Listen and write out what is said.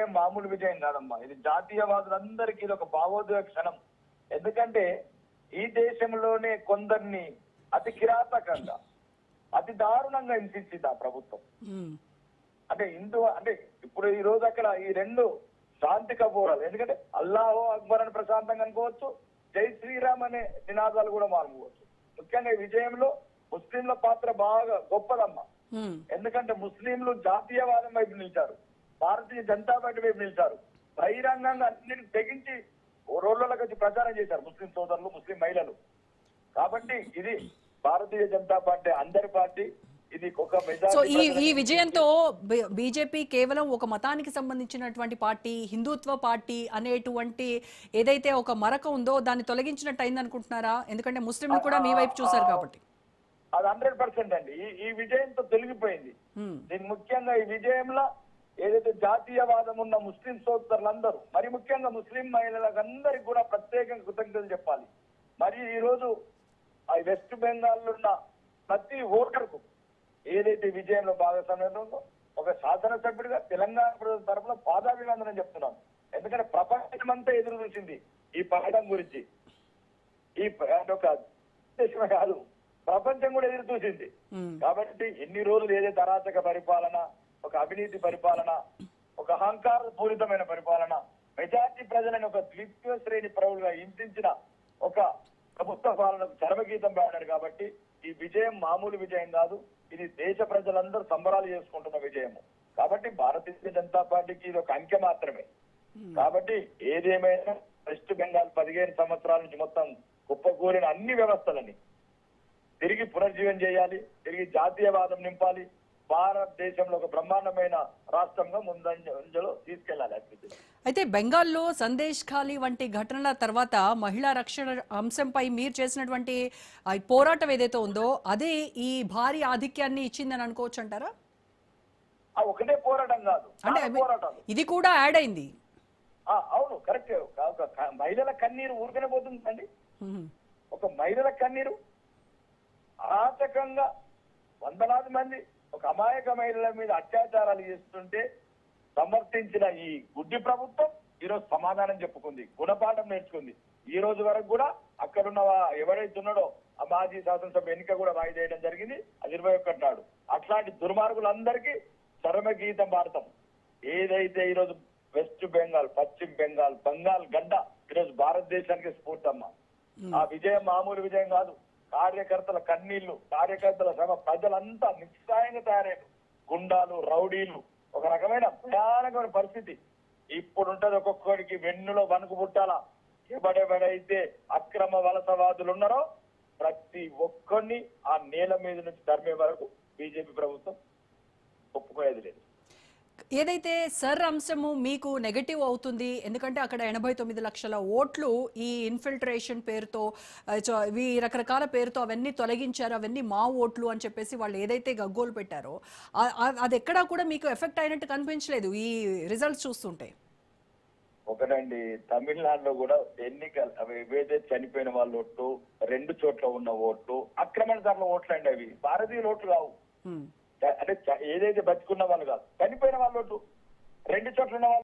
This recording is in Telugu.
విజయం మామూలు విజయం కాదమ్మా. ఇది జాతీయవాదులందరికీ ఇది ఒక భావోద్వేగ క్షణం. ఎందుకంటే ఈ దేశంలోనే కొందరిని అతి కిరాతకంగా అతి దారుణంగా హింసించింది ఆ ప్రభుత్వం. అంటే అంటే ఇప్పుడు ఈ రోజు అక్కడ ఈ రెండు శాంతి కబోరాలు, ఎందుకంటే అల్లాహో అక్బర్ అని ప్రశాంతంగా అనుకోవచ్చు, జై శ్రీరామ్ అనే నినాదాలు కూడా మారుకోవచ్చు. ముఖ్యంగా ఈ విజయంలో ముస్లింల పాత్ర బాగా గొప్పదమ్మా. ఎందుకంటే ముస్లింలు జాతీయవాదం వైపు నిలిచారు, భారతీయ జనతా పార్టీ వైపు నిలిచారు, బహిరంగంగా అన్నిటిని తెగించి రోడ్లలోకి వచ్చి ప్రచారం చేశారు ముస్లిం సోదరులు, ముస్లిం మహిళలు. కాబట్టి ఇది భారతీయ జనతా పార్టీ అందరి పార్టీ. ఇది ఒక సో ఈ విజయంతో బీజేపీ కేవలం ఒక మతానికి సంబంధించినటువంటి పార్టీ, హిందుత్వ పార్టీ అనేటువంటి ఏదైతే ఒక మరక ఉందో దాన్ని తొలగించినట్టు అయింది అనుకుంటున్నారా? ఎందుకంటే ముస్లింలు కూడా మీ వైపు చూశారు కాబట్టి. అది 100% అండి. ఈ విజయంతో తొలగిపోయింది. దీని ముఖ్యంగా ఈ విజయంలో ఏదైతే జాతీయవాదం ఉన్న ముస్లిం సోదరులందరూ, మరి ముఖ్యంగా ముస్లిం మహిళలకు అందరికి కూడా ప్రత్యేకంగా కృతజ్ఞతలు చెప్పాలి. మరి ఈ రోజు వెస్ట్ బెంగాల్ ఉన్న ప్రతి ఓటర్కు ఏదైతే విజయంలో భాగస్వామ్యం ఉందో ఒక శాసనసభ్యుడిగా తెలంగాణ ప్రజల తరఫున పాదాభివందనం చెప్తున్నాం. ఎందుకంటే ప్రపంచమంతా ఎదురు చూసింది ఈ పథకం గురించి. ఈ ఒక దేశమే కాదు, ప్రపంచం కూడా ఎదురు చూసింది. కాబట్టి ఎన్ని రోజులు ఏదైతే అరాచక పరిపాలన, ఒక అవినీతి పరిపాలన, ఒక అహంకార పూరితమైన పరిపాలన, మెజార్టీ ప్రజలను ఒక ద్వితీయ శ్రేణి పౌరులుగా హింసించిన ఒక ప్రభుత్వ పాలనకు చరమగీతం పాడారు. కాబట్టి ఈ విజయం మామూలు విజయం కాదు, ఇది దేశ ప్రజలందరూ సంబరాలు చేసుకుంటున్న విజయము. కాబట్టి భారతీయ జనతా పార్టీకి ఇది ఒక అంకె మాత్రమే. కాబట్టి ఏదేమైనా వెస్ట్ బెంగాల్ 15 సంవత్సరాల నుంచి మొత్తం కుప్పకూలిన అన్ని వ్యవస్థలని తిరిగి పునర్జీవం చేయాలి, తిరిగి జాతీయవాదం నింపాలి, భారతదేశంలో ఒక బ్రహ్మాండమైన రాష్ట్రంగా ముందంజలో తీసుకెళ్లాలి. అయితే బెంగాల్లో సందేశ్ ఖాళీ వంటి ఘటనల తర్వాత మహిళా రక్షణ అంశంపై మీరు చేసినటువంటి పోరాటం ఏదైతే ఉందో అదే ఈ భారీ ఆధిక్యాన్ని ఇచ్చిందని అనుకోవచ్చు అంటారా? ఒకటే పోరాటం కాదు, అంటే ఇది కూడా యాడ్ అయింది. అవును, కరెక్ట్. మహిళల కన్నీరు ఊరికనే పోతుందండి. ఒక మహిళల కన్నీరు అరాచకంగా వందలాది మంది ఒక అమాయక మహిళల మీద అత్యాచారాలు చేస్తుంటే సమర్థించిన ఈ గుడ్డి ప్రభుత్వం ఈరోజు సమాధానం చెప్పుకుంది, గుణపాఠం నేర్చుకుంది. ఈ రోజు వరకు కూడా అక్కడున్న ఎవరైతే ఉన్నాడో ఆ మాజీ శాసనసభ ఎన్నిక కూడా వాయిదా వేయడం జరిగింది, అది 21 నాడు. అట్లాంటి దుర్మార్గులందరికీ చరమగీతం భారతం. ఏదైతే ఈరోజు వెస్ట్ బెంగాల్, పశ్చిమ బెంగాల్, బంగాల్ గడ్డ ఈరోజు భారతదేశానికి స్ఫూర్తమ్మ. ఆ విజయం మామూలు విజయం కాదు. కార్యకర్తల కన్నీళ్లు, కార్యకర్తల శ్రమ, ప్రజలంతా నిస్సాయంగా తయారయ్యారు. గుండాలు, రౌడీలు, ఒక రకమైన భయానకమైన పరిస్థితి ఇప్పుడుంటది. ఒక్కొక్కడికి వెన్నులో వణుకు పుట్టాలా. ఎవడెవడైతే అక్రమ వలసవాదులు ఉన్నారో ప్రతి ఒక్కరిని ఆ నేల మీద నుంచి తరిమే వరకు బీజేపీ ప్రభుత్వం ఒప్పుకునేది లేదు. ఏదైతే సర్ అంశము మీకు నెగటివ్ అవుతుంది, ఎందుకంటే అక్కడ 89 లక్షల ఓట్లు ఈ ఇన్ఫిల్ట్రేషన్ పేరుతో, ఇవి రకరకాల పేరుతో అవన్నీ తొలగించారు, అవన్నీ మా ఓట్లు అని చెప్పేసి వాళ్ళు ఏదైతే గగ్గోలు పెట్టారో అది ఎక్కడా కూడా మీకు ఎఫెక్ట్ అయినట్టు కనిపించలేదు ఈ రిజల్ట్స్ చూస్తుంటే. ఒకటండి, తమిళనాడులో కూడా ఎన్నికలు అవి ఏవైతే చనిపోయిన వాళ్ళ ఓట్లు, 2 చోట్ల ఉన్న ఓట్లు ఆక్రమణదారుల ఓట్లు అండి. అవి భారతీయుల ఓట్లు కావు. అంటే ఏదైతే బతుకున్న వాళ్ళు కాదు, చనిపోయిన వాళ్ళ ఓట్లు 2 చోట్ల ఉన్న